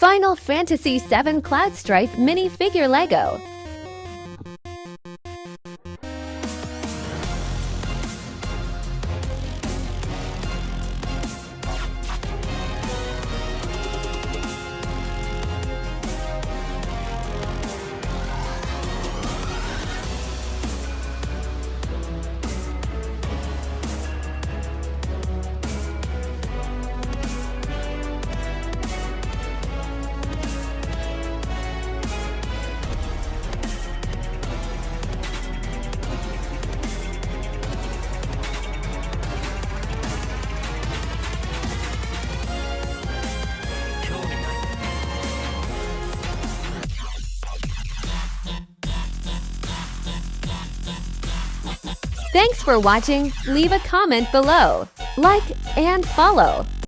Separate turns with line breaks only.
Final Fantasy VII Cloud Strife minifigure Lego. Thanks for watching. Leave a comment below. Like and follow.